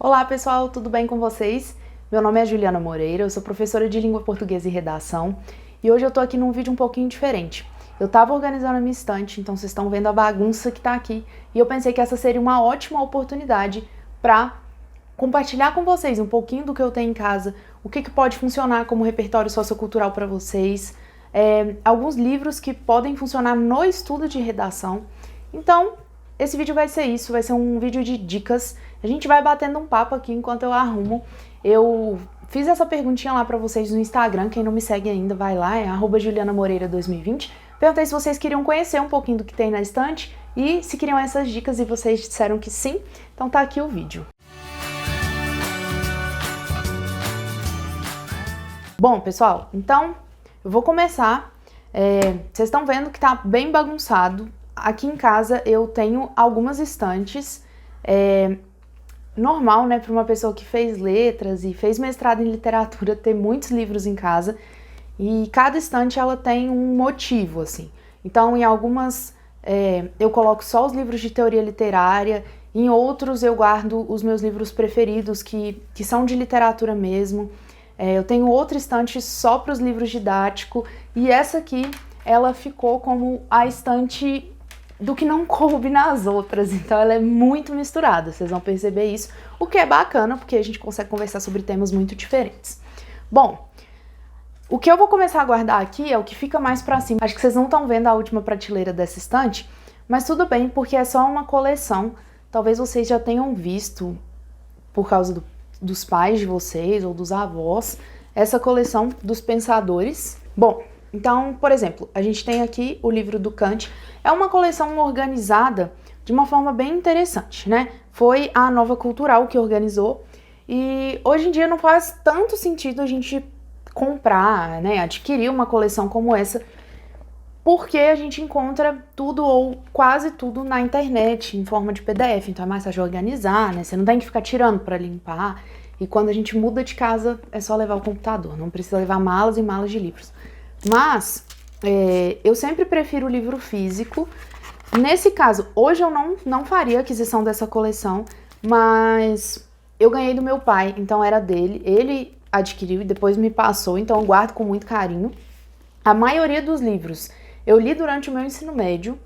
Olá pessoal, tudo bem com vocês? Meu nome é Juliana Moreira, eu sou professora de Língua Portuguesa e Redação e hoje eu tô aqui num vídeo um pouquinho diferente. Eu tava organizando a minha estante, então vocês estão vendo a bagunça que tá aqui e eu pensei que essa seria uma ótima oportunidade para compartilhar com vocês um pouquinho do que eu tenho em casa, o que pode funcionar como repertório sociocultural para vocês, alguns livros que podem funcionar no estudo de redação. Então, esse vídeo vai ser isso, vai ser um vídeo de dicas. A gente vai batendo um papo aqui enquanto eu arrumo. Eu fiz essa perguntinha lá pra vocês no Instagram, quem não me segue ainda vai lá, é @julianamoreira2020. Perguntei se vocês queriam conhecer um pouquinho do que tem na estante e se queriam essas dicas e vocês disseram que sim, então tá aqui o vídeo. Bom, pessoal, então eu vou começar. Vocês estão vendo que tá bem bagunçado. Aqui em casa eu tenho algumas estantes, normal, né, para uma pessoa que fez letras e fez mestrado em literatura ter muitos livros em casa, e cada estante ela tem um motivo, assim. Então, em algumas eu coloco só os livros de teoria literária, em outros eu guardo os meus livros preferidos, que são de literatura mesmo. Eu tenho outra estante só para os livros didáticos, e essa aqui, ela ficou como a estante do que não coube nas outras, então ela é muito misturada, vocês vão perceber isso, o que é bacana, porque a gente consegue conversar sobre temas muito diferentes. Bom, o que eu vou começar a guardar aqui é o que fica mais pra cima. Acho que vocês não estão vendo a última prateleira dessa estante, mas tudo bem, porque é só uma coleção. Talvez vocês já tenham visto, por causa dos pais de vocês ou dos avós, essa coleção dos pensadores. Bom, então, por exemplo, a gente tem aqui o livro do Kant. É uma coleção organizada de uma forma bem interessante, né? Foi a Nova Cultural que organizou e hoje em dia não faz tanto sentido a gente comprar, né, adquirir uma coleção como essa, porque a gente encontra tudo ou quase tudo na internet, em forma de PDF, então é mais fácil de organizar, né? Você não tem que ficar tirando para limpar, e quando a gente muda de casa é só levar o computador, não precisa levar malas e malas de livros. Mas eu sempre prefiro o livro físico. Nesse caso, hoje eu não faria aquisição dessa coleção, mas eu ganhei do meu pai, então era dele. Ele adquiriu e depois me passou, então eu guardo com muito carinho. A maioria dos livros eu li durante o meu ensino médio,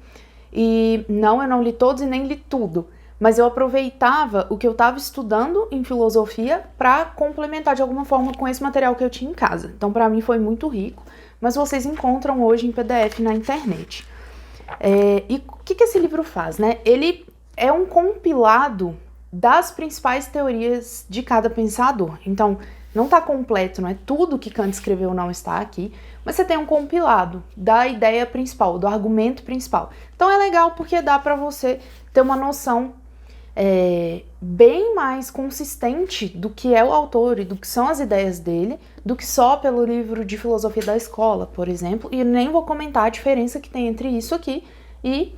e eu não li todos e nem li tudo, mas eu aproveitava o que eu estava estudando em filosofia para complementar de alguma forma com esse material que eu tinha em casa. Então, para mim foi muito rico, mas vocês encontram hoje em PDF na internet. E o que esse livro faz, né? Ele é um compilado das principais teorias de cada pensador. Então, não está completo, não é tudo que Kant escreveu não está aqui, mas você tem um compilado da ideia principal, do argumento principal. Então é legal porque dá para você ter uma noção bem mais consistente do que é o autor e do que são as ideias dele, do que só pelo livro de filosofia da escola, por exemplo, e nem vou comentar a diferença que tem entre isso aqui e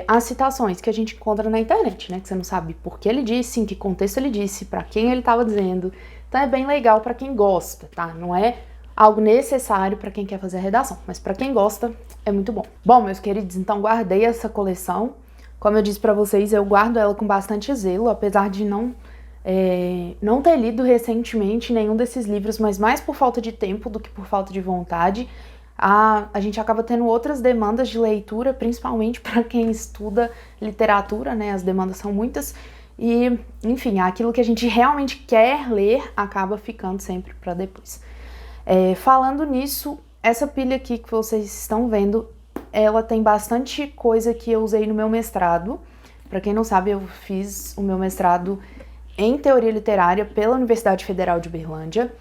as citações que a gente encontra na internet, né, que você não sabe por que ele disse, em que contexto ele disse, para quem ele estava dizendo. Então é bem legal para quem gosta, tá? Não é algo necessário para quem quer fazer a redação, mas para quem gosta é muito bom. Bom, meus queridos, então guardei essa coleção. Como eu disse para vocês, eu guardo ela com bastante zelo, apesar de não ter lido recentemente nenhum desses livros, mas mais por falta de tempo do que por falta de vontade. A gente acaba tendo outras demandas de leitura, principalmente para quem estuda literatura, né? As demandas são muitas e, enfim, aquilo que a gente realmente quer ler acaba ficando sempre para depois. Falando nisso, essa pilha aqui que vocês estão vendo, ela tem bastante coisa que eu usei no meu mestrado. Para quem não sabe, eu fiz o meu mestrado em teoria literária pela Universidade Federal de Uberlândia.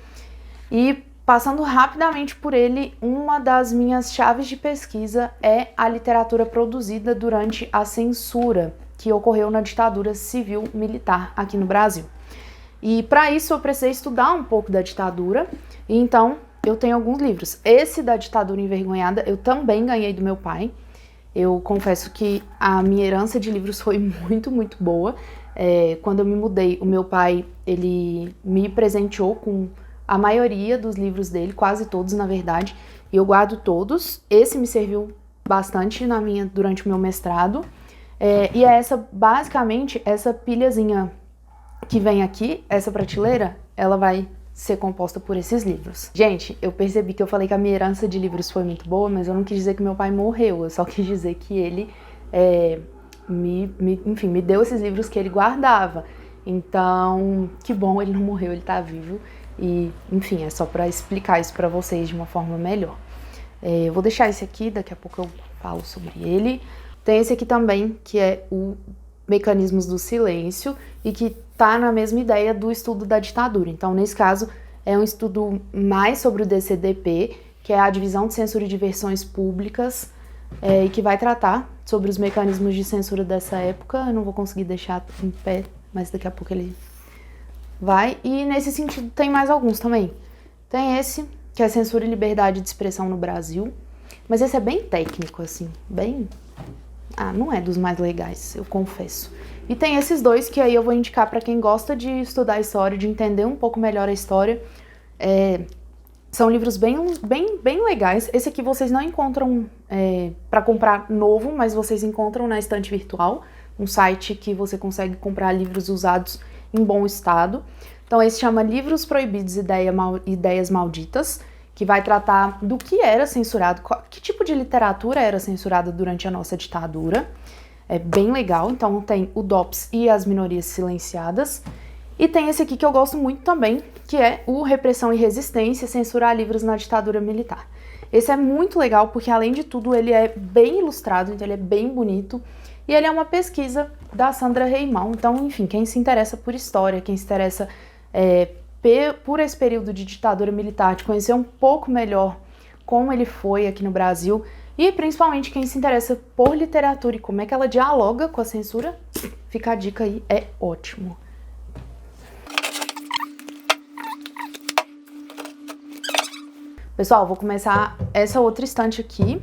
E passando rapidamente por ele, uma das minhas chaves de pesquisa é a literatura produzida durante a censura que ocorreu na ditadura civil-militar aqui no Brasil. E para isso eu precisei estudar um pouco da ditadura, e então eu tenho alguns livros. Esse da ditadura envergonhada eu também ganhei do meu pai. Eu confesso que a minha herança de livros foi muito, muito boa. Quando eu me mudei, o meu pai, ele me presenteou com a maioria dos livros dele, quase todos na verdade, e eu guardo todos. Esse me serviu bastante durante o meu mestrado. E é basicamente essa pilhazinha que vem aqui, essa prateleira, ela vai ser composta por esses livros. Gente, eu percebi que eu falei que a minha herança de livros foi muito boa, mas eu não quis dizer que meu pai morreu, eu só quis dizer que ele enfim, me deu esses livros que ele guardava. Então, que bom, ele não morreu, ele tá vivo. E, enfim, é só pra explicar isso pra vocês de uma forma melhor. Eu vou deixar esse aqui, daqui a pouco eu falo sobre ele. Tem esse aqui também, que é o Mecanismos do Silêncio, e que tá na mesma ideia do estudo da ditadura. Então, nesse caso, é um estudo mais sobre o DCDP, que é a Divisão de Censura e Diversões Públicas, e que vai tratar sobre os mecanismos de censura dessa época. Eu não vou conseguir deixar em pé, mas daqui a pouco ele vai. E nesse sentido tem mais alguns também. Tem esse, que é Censura e Liberdade de Expressão no Brasil, mas esse é bem técnico, assim, bem... não é dos mais legais, eu confesso. E tem esses dois que aí eu vou indicar para quem gosta de estudar a história, de entender um pouco melhor a história. São livros bem legais. Esse aqui vocês não encontram para comprar novo, mas vocês encontram na estante virtual, um site que você consegue comprar livros usados em bom estado. Então esse chama Livros Proibidos e Ideias Malditas, que vai tratar do que era censurado, que tipo de literatura era censurada durante a nossa ditadura. É bem legal. Então tem o DOPS e as Minorias Silenciadas. E tem esse aqui que eu gosto muito também, que é o Repressão e Resistência, Censurar Livros na Ditadura Militar. Esse é muito legal porque, além de tudo, ele é bem ilustrado, então ele é bem bonito. E ele é uma pesquisa da Sandra Reimão. Então, enfim, quem se interessa por história, quem se interessa por esse período de ditadura militar, de conhecer um pouco melhor como ele foi aqui no Brasil, e principalmente quem se interessa por literatura e como é que ela dialoga com a censura, fica a dica aí, é ótimo. Pessoal, vou começar essa outra estante aqui,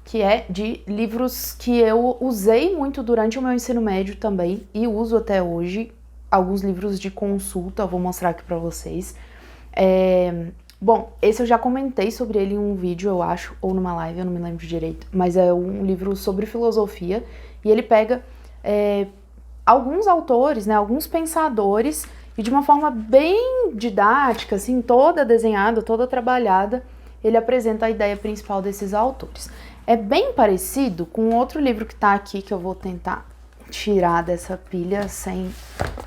que é de livros que eu usei muito durante o meu ensino médio também, e uso até hoje. Alguns livros de consulta, eu vou mostrar aqui pra vocês. Bom, esse eu já comentei sobre ele em um vídeo, eu acho, ou numa live, eu não me lembro direito, mas é um livro sobre filosofia, e ele pega alguns autores, né, alguns pensadores, e de uma forma bem didática, assim, toda desenhada, toda trabalhada, ele apresenta a ideia principal desses autores. É bem parecido com outro livro que tá aqui, que eu vou tentar tirar dessa pilha sem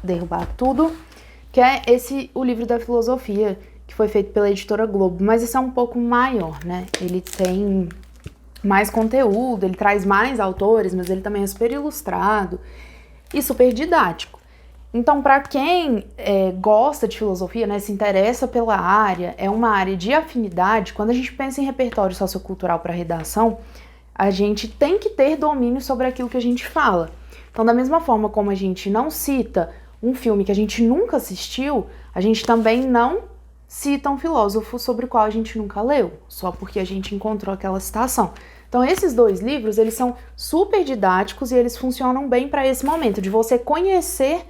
derrubar tudo, que é o livro da filosofia, que foi feito pela editora Globo, mas esse é um pouco maior, né? Ele tem mais conteúdo, ele traz mais autores, mas ele também é super ilustrado e super didático. Então, para quem gosta de filosofia, né, se interessa pela área, é uma área de afinidade, quando a gente pensa em repertório sociocultural para redação, a gente tem que ter domínio sobre aquilo que a gente fala. Então, da mesma forma como a gente não cita um filme que a gente nunca assistiu, a gente também não cita um filósofo sobre o qual a gente nunca leu, só porque a gente encontrou aquela citação. Então, esses dois livros, eles são super didáticos e eles funcionam bem para esse momento, de você conhecer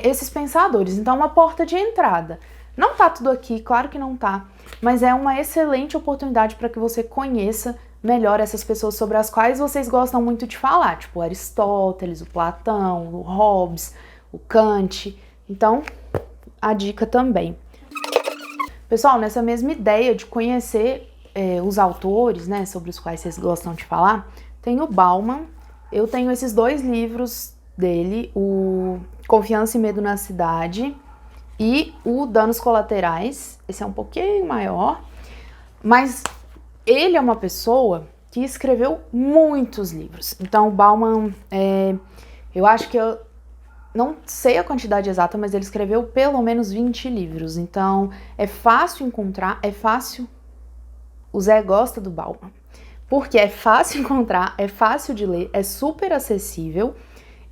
esses pensadores. Então, é uma porta de entrada. Não tá tudo aqui, claro que não tá, mas é uma excelente oportunidade para que você conheça melhor essas pessoas sobre as quais vocês gostam muito de falar, tipo Aristóteles, o Platão, o Hobbes, o Kant. Então, a dica também. Pessoal, nessa mesma ideia de conhecer os autores, né, sobre os quais vocês gostam de falar, tem o Bauman. Eu tenho esses dois livros dele, o Confiança e Medo na Cidade e o Danos Colaterais. Esse é um pouquinho maior, mas ele é uma pessoa que escreveu muitos livros. Então, o Bauman, eu acho que eu não sei a quantidade exata, mas ele escreveu pelo menos 20 livros. Então, é fácil encontrar, é fácil. O Zé gosta do Bauman, porque é fácil encontrar, é fácil de ler, é super acessível,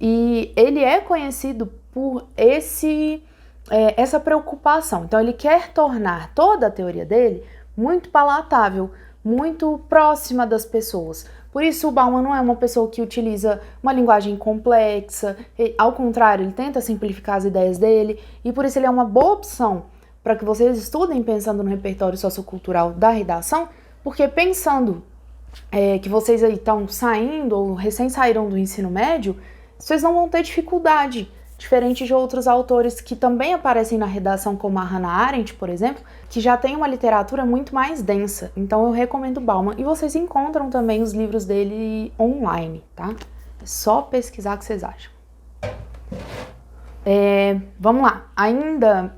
e ele é conhecido por essa preocupação. Então, ele quer tornar toda a teoria dele muito palatável, muito próxima das pessoas. Por isso, o Bauman não é uma pessoa que utiliza uma linguagem complexa, ao contrário, ele tenta simplificar as ideias dele, e por isso ele é uma boa opção para que vocês estudem pensando no repertório sociocultural da redação, porque pensando que vocês aí estão saindo ou recém saíram do ensino médio, vocês não vão ter dificuldade Diferente de outros autores que também aparecem na redação, como a Hannah Arendt, por exemplo, que já tem uma literatura muito mais densa. Então eu recomendo Bauman. E vocês encontram também os livros dele online, tá? É só pesquisar o que vocês acham. Vamos lá. Ainda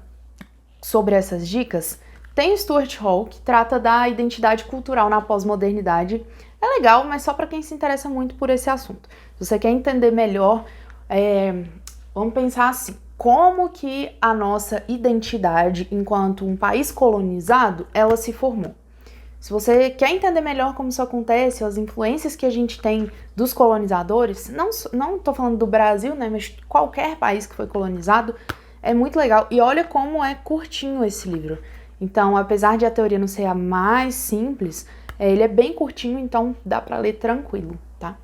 sobre essas dicas, tem Stuart Hall, que trata da identidade cultural na pós-modernidade. É legal, mas só para quem se interessa muito por esse assunto. Se você quer entender melhor, vamos pensar assim, como que a nossa identidade enquanto um país colonizado, ela se formou. Se você quer entender melhor como isso acontece, as influências que a gente tem dos colonizadores, não tô falando do Brasil, né, mas qualquer país que foi colonizado, é muito legal. E olha como é curtinho esse livro. Então, apesar de a teoria não ser a mais simples, ele é bem curtinho, então dá pra ler tranquilo, tá?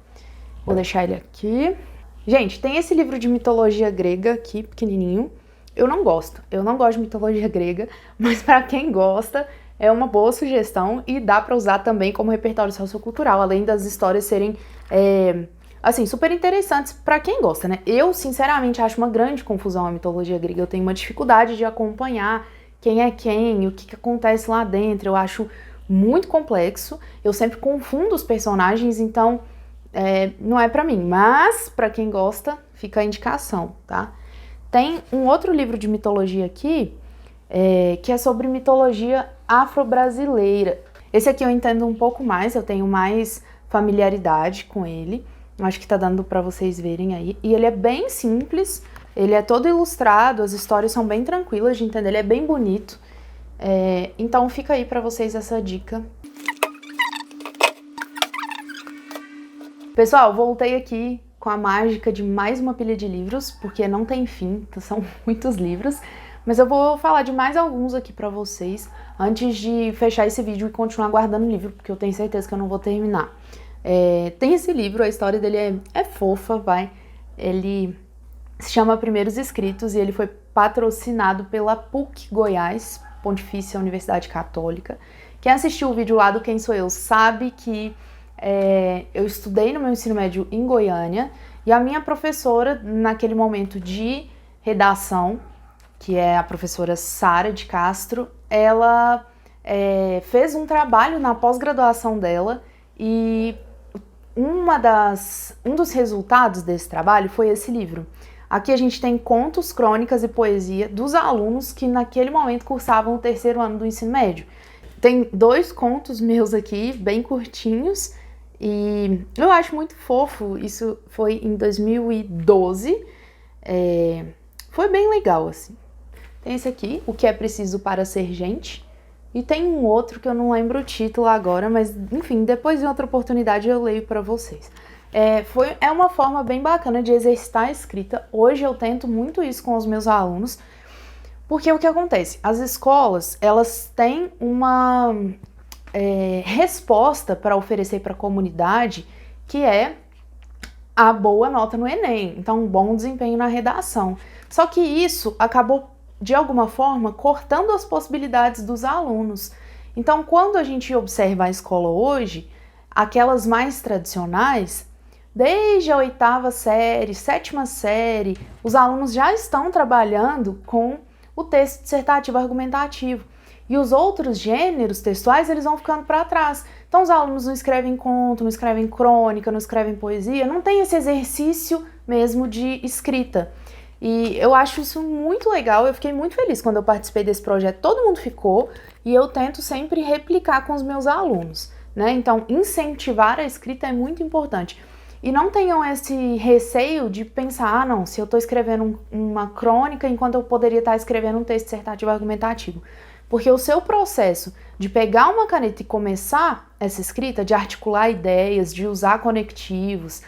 Vou deixar ele aqui. Gente, tem esse livro de mitologia grega aqui, pequenininho. Eu não gosto de mitologia grega, mas pra quem gosta, é uma boa sugestão e dá pra usar também como repertório sociocultural, além das histórias serem, assim, super interessantes pra quem gosta, né? Eu, sinceramente, acho uma grande confusão a mitologia grega. Eu tenho uma dificuldade de acompanhar quem é quem, o que acontece lá dentro. Eu acho muito complexo. Eu sempre confundo os personagens, então não é pra mim. Mas, pra quem gosta, fica a indicação, tá? Tem um outro livro de mitologia aqui, que é sobre mitologia afro-brasileira. Esse aqui eu entendo um pouco mais, eu tenho mais familiaridade com ele. Acho que tá dando pra vocês verem aí. E ele é bem simples, ele é todo ilustrado, as histórias são bem tranquilas de entender, ele é bem bonito. Então fica aí pra vocês essa dica. Pessoal, voltei aqui com a mágica de mais uma pilha de livros, porque não tem fim, são muitos livros. Mas eu vou falar de mais alguns aqui pra vocês, antes de fechar esse vídeo e continuar guardando o livro, porque eu tenho certeza que eu não vou terminar. Tem esse livro, a história dele é fofa, vai. Ele se chama Primeiros Escritos e ele foi patrocinado pela PUC Goiás, Pontifícia Universidade Católica. Quem assistiu o vídeo lá do Quem Sou Eu sabe que eu estudei no meu ensino médio em Goiânia e a minha professora, naquele momento de redação, que é a professora Sara de Castro, ela fez um trabalho na pós-graduação dela e um dos resultados desse trabalho foi esse livro. Aqui a gente tem contos, crônicas e poesia dos alunos que naquele momento cursavam o 3º ano do ensino médio. Tem 2 contos meus aqui, bem curtinhos, e eu acho muito fofo. Isso foi em 2012, foi bem legal, assim. Tem esse aqui, O que é preciso para ser gente, e tem um outro que eu não lembro o título agora, mas enfim, depois em outra oportunidade eu leio para vocês. É uma forma bem bacana de exercitar a escrita. Hoje eu tento muito isso com os meus alunos, porque o que acontece? As escolas, elas têm uma resposta para oferecer para a comunidade, que é a boa nota no Enem, então um bom desempenho na redação. Só que isso acabou, de alguma forma, cortando as possibilidades dos alunos. Então, quando a gente observa a escola hoje, aquelas mais tradicionais, desde a 8ª série, 7ª série, os alunos já estão trabalhando com o texto dissertativo argumentativo. E os outros gêneros textuais, eles vão ficando para trás. Então, os alunos não escrevem conto, não escrevem crônica, não escrevem poesia, não tem esse exercício mesmo de escrita. E eu acho isso muito legal, eu fiquei muito feliz quando eu participei desse projeto, todo mundo ficou, e eu tento sempre replicar com os meus alunos, né? Então, incentivar a escrita é muito importante. E não tenham esse receio de pensar, não, se eu estou escrevendo uma crônica enquanto eu poderia estar escrevendo um texto dissertativo argumentativo. Porque o seu processo de pegar uma caneta e começar essa escrita, de articular ideias, de usar conectivos,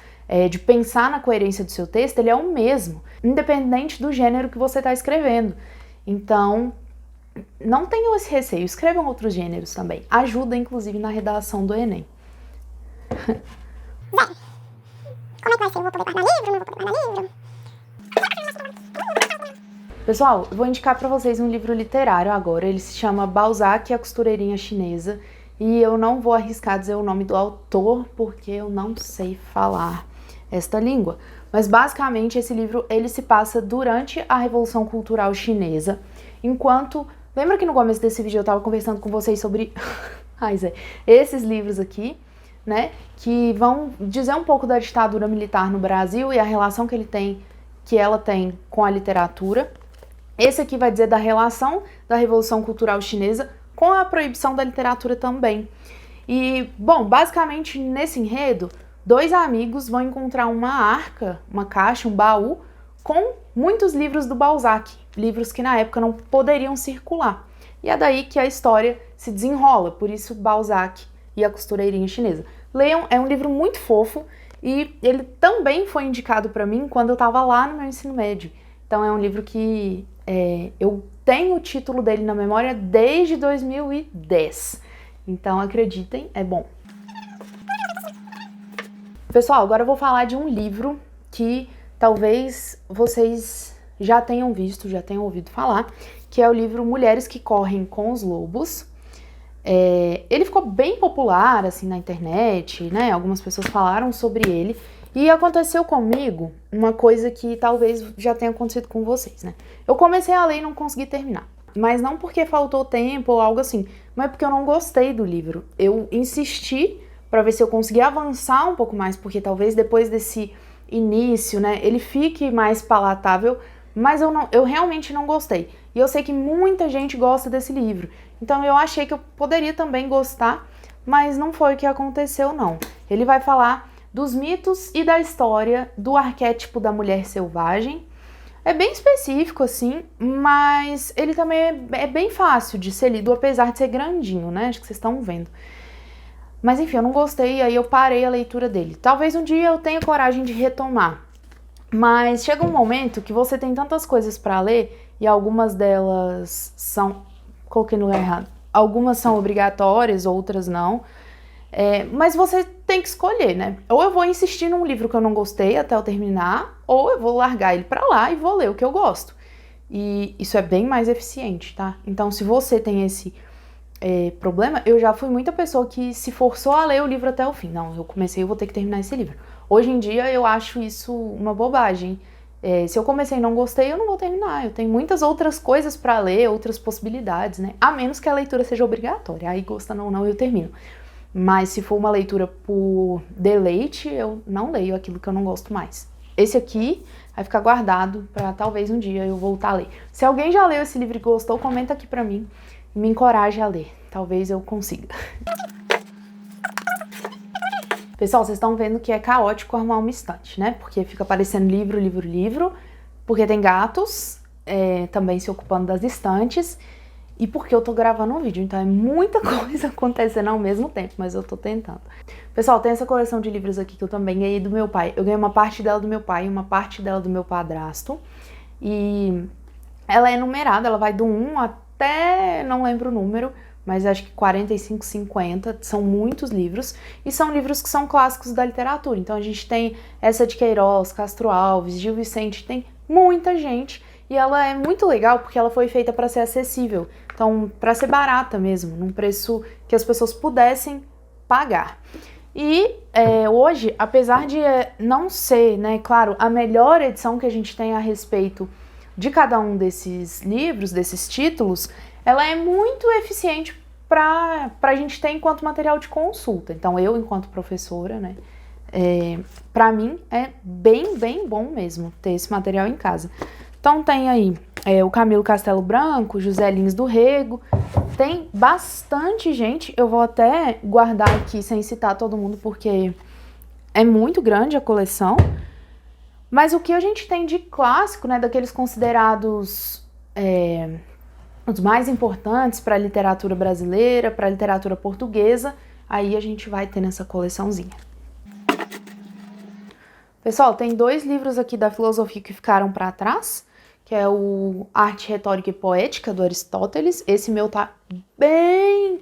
de pensar na coerência do seu texto, ele é o mesmo, independente do gênero que você está escrevendo. Então, não tenham esse receio, escrevam outros gêneros também. Ajuda, inclusive, na redação do Enem. Como é que vai ser? Eu vou poder guardar livro? Não vou poder guardar livro? Pessoal, eu vou indicar para vocês um livro literário agora. Ele se chama Balzac e a Costureirinha Chinesa. E eu não vou arriscar dizer o nome do autor, porque eu não sei falar esta língua. Mas basicamente esse livro ele se passa durante a Revolução Cultural Chinesa, enquanto... Lembra que no começo desse vídeo eu estava conversando com vocês sobre esses livros aqui, né, que vão dizer um pouco da ditadura militar no Brasil e a relação que ela tem com a literatura. Esse aqui vai dizer da relação da Revolução Cultural Chinesa com a proibição da literatura também. E, bom, basicamente nesse enredo, dois amigos vão encontrar uma arca, uma caixa, um baú, com muitos livros do Balzac, livros que na época não poderiam circular. E é daí que a história se desenrola, por isso Balzac e a costureirinha chinesa. Leiam, é um livro muito fofo e ele também foi indicado para mim quando eu estava lá no meu ensino médio. Então é um livro que eu tenho o título dele na memória desde 2010. Então acreditem, é bom. Pessoal, agora eu vou falar de um livro que talvez vocês já tenham visto, já tenham ouvido falar, que é o livro Mulheres que Correm com os Lobos. Ele ficou bem popular assim na internet, né? Algumas pessoas falaram sobre ele. E aconteceu comigo uma coisa que talvez já tenha acontecido com vocês, né? Eu comecei a ler e não consegui terminar. Mas não porque faltou tempo ou algo assim, mas porque eu não gostei do livro. Eu insisti para ver se eu conseguia avançar um pouco mais, porque talvez depois desse início, né, ele fique mais palatável, mas eu realmente não gostei. E eu sei que muita gente gosta desse livro, então eu achei que eu poderia também gostar, mas não foi o que aconteceu, não. Ele vai falar dos mitos e da história do arquétipo da mulher selvagem. É bem específico, assim, mas ele também é bem fácil de ser lido, apesar de ser grandinho, né? Acho que vocês estão vendo. Mas enfim, eu não gostei, aí eu parei a leitura dele. Talvez um dia eu tenha coragem de retomar. Mas chega um momento que você tem tantas coisas para ler e algumas delas são... Coloquei no lugar errado. Algumas são obrigatórias, outras não. Mas você tem que escolher, né? Ou eu vou insistir num livro que eu não gostei até eu terminar, ou eu vou largar ele pra lá e vou ler o que eu gosto. E isso é bem mais eficiente, tá? Então, se você tem esse problema, eu já fui muita pessoa que se forçou a ler o livro até o fim. Não, eu comecei, eu vou ter que terminar esse livro. Hoje em dia, eu acho isso uma bobagem. Se eu comecei e não gostei, eu não vou terminar. Eu tenho muitas outras coisas pra ler, outras possibilidades, né? A menos que a leitura seja obrigatória. Aí, gostando ou não, eu termino. Mas se for uma leitura por deleite, eu não leio aquilo que eu não gosto mais. Esse aqui vai ficar guardado para talvez um dia eu voltar a ler. Se alguém já leu esse livro e gostou, comenta aqui para mim e me encoraje a ler. Talvez eu consiga. Pessoal, vocês estão vendo que é caótico arrumar uma estante, né? Porque fica aparecendo livro, livro, livro. Porque tem gatos também se ocupando das estantes. E porque eu tô gravando um vídeo, então é muita coisa acontecendo ao mesmo tempo, mas eu tô tentando. Pessoal, tem essa coleção de livros aqui que eu também ganhei do meu pai. Eu ganhei uma parte dela do meu pai e uma parte dela do meu padrasto. E ela é numerada, ela vai do 1 até, não lembro o número, mas acho que 45, 50, são muitos livros. E são livros que são clássicos da literatura. Então a gente tem essa de Queiroz, Castro Alves, Gil Vicente, tem muita gente. E ela é muito legal porque ela foi feita para ser acessível. Então, para ser barata mesmo, num preço que as pessoas pudessem pagar. E hoje, apesar de não ser, né, claro, a melhor edição que a gente tem a respeito de cada um desses livros, desses títulos, ela é muito eficiente para a gente ter enquanto material de consulta. Então, eu, enquanto professora, né, para mim é bem, bem bom mesmo ter esse material em casa. Então tem aí o Camilo Castelo Branco, José Lins do Rego, tem bastante gente, eu vou até guardar aqui sem citar todo mundo porque é muito grande a coleção, mas o que a gente tem de clássico, né, daqueles considerados os mais importantes para a literatura brasileira, para a literatura portuguesa, aí a gente vai ter nessa coleçãozinha. Pessoal, tem 2 livros aqui da filosofia que ficaram para trás, que é o Arte, Retórica e Poética, do Aristóteles. Esse meu tá bem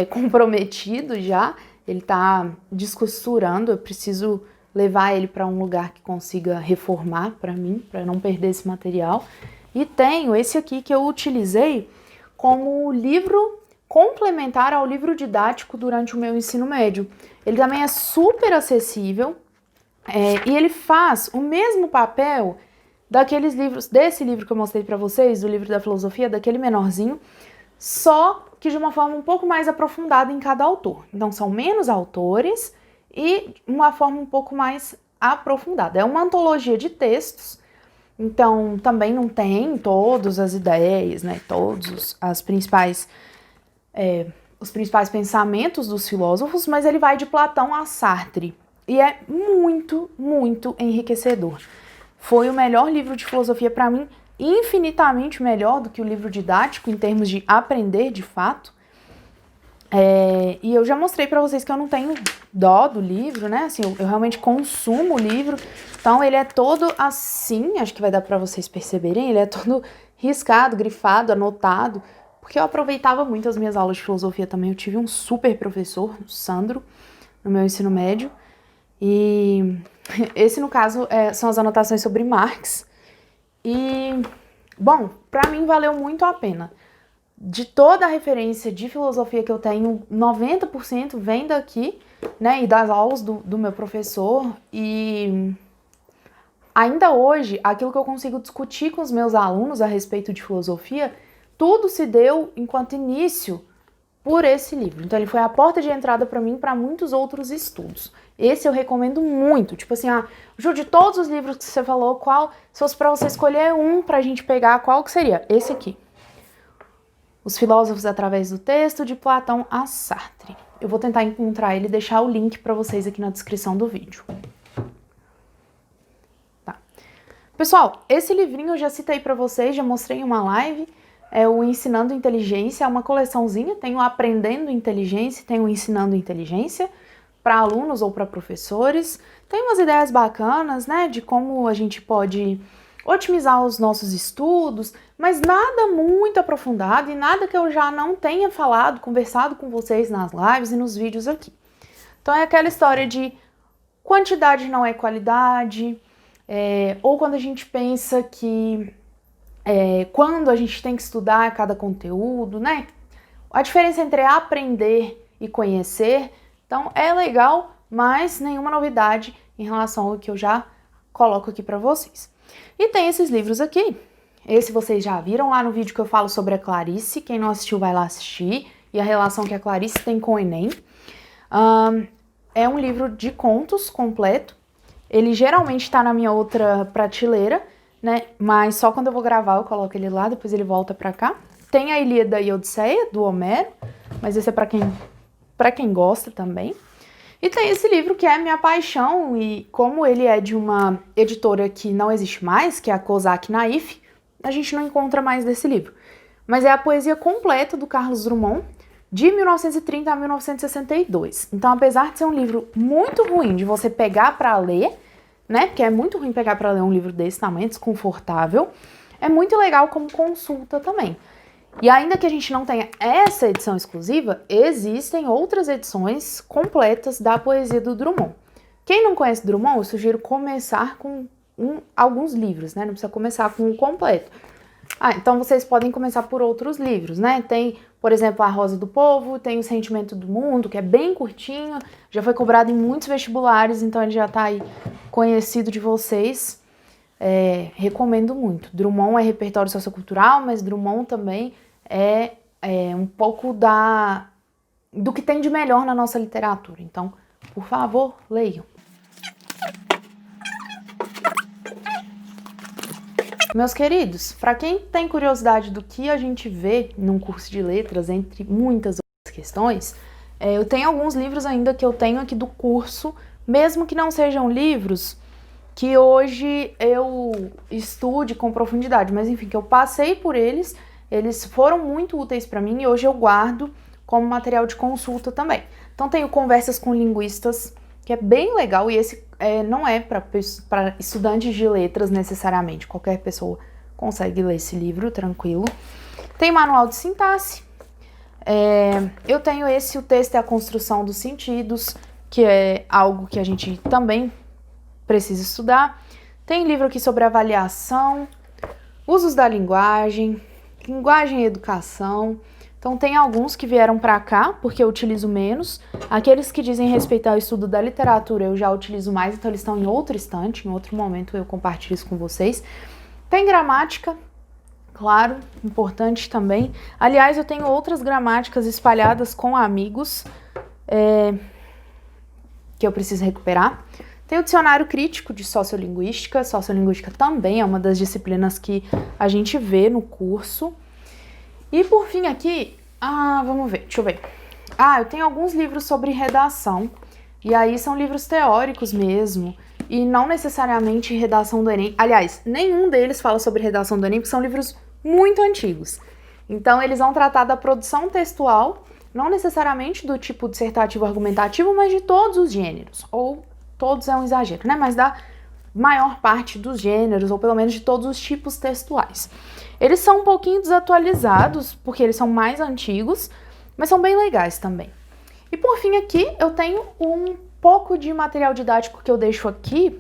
comprometido já, ele tá descosturando, eu preciso levar ele para um lugar que consiga reformar para mim, para não perder esse material. E tenho esse aqui que eu utilizei como livro complementar ao livro didático durante o meu ensino médio. Ele também é super acessível, E ele faz o mesmo papel daqueles livros, desse livro que eu mostrei para vocês, do livro da filosofia, daquele menorzinho, só que de uma forma um pouco mais aprofundada em cada autor. Então são menos autores e uma forma um pouco mais aprofundada. É uma antologia de textos, então também não tem todas as ideias, né, todos os principais pensamentos dos filósofos, mas ele vai de Platão a Sartre. E é muito, muito enriquecedor. Foi o melhor livro de filosofia para mim, infinitamente melhor do que o livro didático em termos de aprender de fato. E eu já mostrei para vocês que eu não tenho dó do livro, né? Assim, eu realmente consumo o livro. Então ele é todo assim, acho que vai dar para vocês perceberem, ele é todo riscado, grifado, anotado, porque eu aproveitava muito as minhas aulas de filosofia também. Eu tive um super professor, o Sandro, no meu ensino médio. E esse, no caso, são as anotações sobre Marx. E, bom, para mim valeu muito a pena. De toda a referência de filosofia que eu tenho, 90% vem daqui, né, e das aulas do meu professor. E ainda hoje, aquilo que eu consigo discutir com os meus alunos a respeito de filosofia, tudo se deu enquanto início por esse livro. Então ele foi a porta de entrada para mim para muitos outros estudos. Esse eu recomendo muito. Tipo assim, Ju, de todos os livros que você falou, se fosse para você escolher um pra gente pegar, qual que seria? Esse aqui. Os Filósofos através do Texto, de Platão a Sartre. Eu vou tentar encontrar ele e deixar o link para vocês aqui na descrição do vídeo. Tá. Pessoal, esse livrinho eu já citei para vocês, já mostrei em uma live. É o Ensinando Inteligência, é uma coleçãozinha, tem o Aprendendo Inteligência, tem o Ensinando Inteligência, para alunos ou para professores. Tem umas ideias bacanas, né, de como a gente pode otimizar os nossos estudos, mas nada muito aprofundado e nada que eu já não tenha falado, conversado com vocês nas lives e nos vídeos aqui. Então é aquela história de quantidade não é qualidade, ou quando a gente pensa que quando a gente tem que estudar cada conteúdo, né? A diferença entre aprender e conhecer. Então, é legal, mas nenhuma novidade em relação ao que eu já coloco aqui para vocês. E tem esses livros aqui. Esse vocês já viram lá no vídeo que eu falo sobre a Clarice. Quem não assistiu vai lá assistir. E a relação que a Clarice tem com o Enem. É um livro de contos completo. Ele geralmente está na minha outra prateleira, né? Mas só quando eu vou gravar eu coloco ele lá, depois ele volta pra cá. Tem a Ilíada e a Odisseia, do Homero, mas esse é pra quem gosta também. E tem esse livro que é minha paixão, e como ele é de uma editora que não existe mais, que é a Kozak Naif, a gente não encontra mais desse livro. Mas é a poesia completa do Carlos Drummond, de 1930 a 1962. Então, apesar de ser um livro muito ruim de você pegar pra ler, né? Porque é muito ruim pegar para ler um livro desse tamanho, desconfortável. É muito legal como consulta também. E ainda que a gente não tenha essa edição exclusiva, existem outras edições completas da poesia do Drummond. Quem não conhece Drummond, eu sugiro começar com alguns livros, né? Não precisa começar com o completo. Então vocês podem começar por outros livros, né? Tem, por exemplo, A Rosa do Povo, tem O Sentimento do Mundo, que é bem curtinho, já foi cobrado em muitos vestibulares, então ele já tá aí conhecido de vocês. Recomendo muito. Drummond é repertório sociocultural, mas Drummond também é um pouco do que tem de melhor na nossa literatura. Então, por favor, leiam. Meus queridos, para quem tem curiosidade do que a gente vê num curso de letras, entre muitas outras questões, eu tenho alguns livros ainda que eu tenho aqui do curso, mesmo que não sejam livros que hoje eu estude com profundidade, mas enfim, que eu passei por eles foram muito úteis para mim e hoje eu guardo como material de consulta também. Então tenho Conversas com Linguistas, que é bem legal, e esse não é para estudantes de letras necessariamente, qualquer pessoa consegue ler esse livro tranquilo. Tem Manual de Sintaxe, eu tenho O Texto e a Construção dos Sentidos, que é algo que a gente também precisa estudar. Tem livro aqui sobre avaliação, usos da linguagem, linguagem e educação, Então tem alguns que vieram para cá, porque eu utilizo menos. Aqueles que dizem respeito ao estudo da literatura eu já utilizo mais, então eles estão em outra estante, em outro momento eu compartilho isso com vocês. Tem gramática, claro, importante também. Aliás, eu tenho outras gramáticas espalhadas com amigos, que eu preciso recuperar. Tem o dicionário crítico de sociolinguística. Sociolinguística também é uma das disciplinas que a gente vê no curso. E por fim aqui, vamos ver, deixa eu ver. Eu tenho alguns livros sobre redação, e aí são livros teóricos mesmo, e não necessariamente redação do Enem. Aliás, nenhum deles fala sobre redação do Enem, porque são livros muito antigos. Então eles vão tratar da produção textual, não necessariamente do tipo dissertativo argumentativo, mas de todos os gêneros, ou todos é um exagero, né? Mas da maior parte dos gêneros, ou pelo menos de todos os tipos textuais. Eles são um pouquinho desatualizados, porque eles são mais antigos, mas são bem legais também. E por fim aqui, eu tenho um pouco de material didático que eu deixo aqui,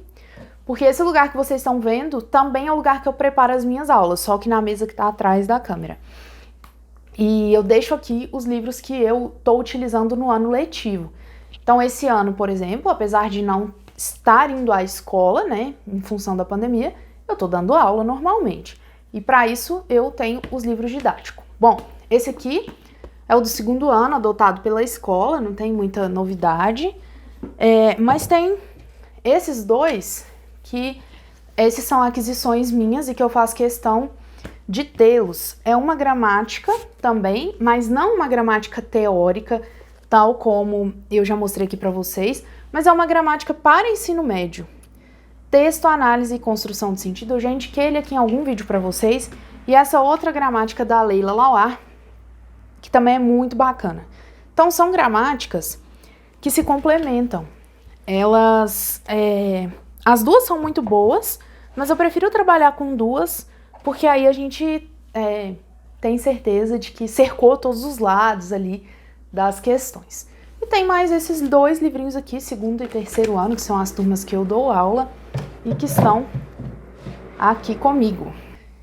porque esse lugar que vocês estão vendo também é o lugar que eu preparo as minhas aulas, só que na mesa que está atrás da câmera. E eu deixo aqui os livros que eu estou utilizando no ano letivo. Então esse ano, por exemplo, apesar de não estar indo à escola, né, em função da pandemia, eu tô dando aula normalmente. E para isso eu tenho os livros didáticos. Bom, esse aqui é o do 2º ano, adotado pela escola, não tem muita novidade. Mas tem esses dois que esses são aquisições minhas e que eu faço questão de tê-los. É uma gramática também, mas não uma gramática teórica, tal como eu já mostrei aqui para vocês, mas é uma gramática para ensino médio. Texto, análise e construção de sentido, eu já indiquei ele aqui em algum vídeo para vocês, e essa outra gramática da Leila Lauar, que também é muito bacana. Então são gramáticas que se complementam. As duas são muito boas, mas eu prefiro trabalhar com duas, porque aí a gente tem certeza de que cercou todos os lados ali das questões. E tem mais esses dois livrinhos aqui, 2º e 3º ano, que são as turmas que eu dou aula e que estão aqui comigo.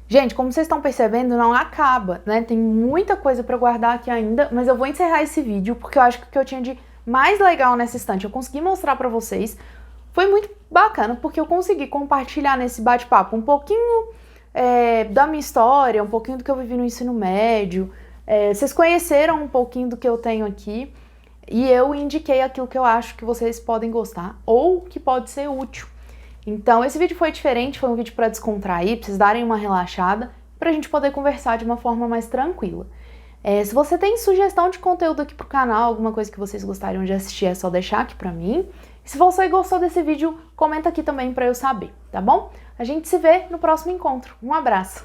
Gente, como vocês estão percebendo, não acaba, né? Tem muita coisa para guardar aqui ainda, mas eu vou encerrar esse vídeo porque eu acho que o que eu tinha de mais legal nessa estante eu consegui mostrar para vocês. Foi muito bacana porque eu consegui compartilhar nesse bate-papo um pouquinho da minha história, um pouquinho do que eu vivi no ensino médio. Vocês conheceram um pouquinho do que eu tenho aqui e eu indiquei aquilo que eu acho que vocês podem gostar ou que pode ser útil. Então esse vídeo foi diferente, foi um vídeo para descontrair, pra vocês darem uma relaxada, pra gente poder conversar de uma forma mais tranquila. Se você tem sugestão de conteúdo aqui pro canal, alguma coisa que vocês gostariam de assistir, é só deixar aqui pra mim. E se você gostou desse vídeo, comenta aqui também pra eu saber, tá bom? A gente se vê no próximo encontro. Um abraço!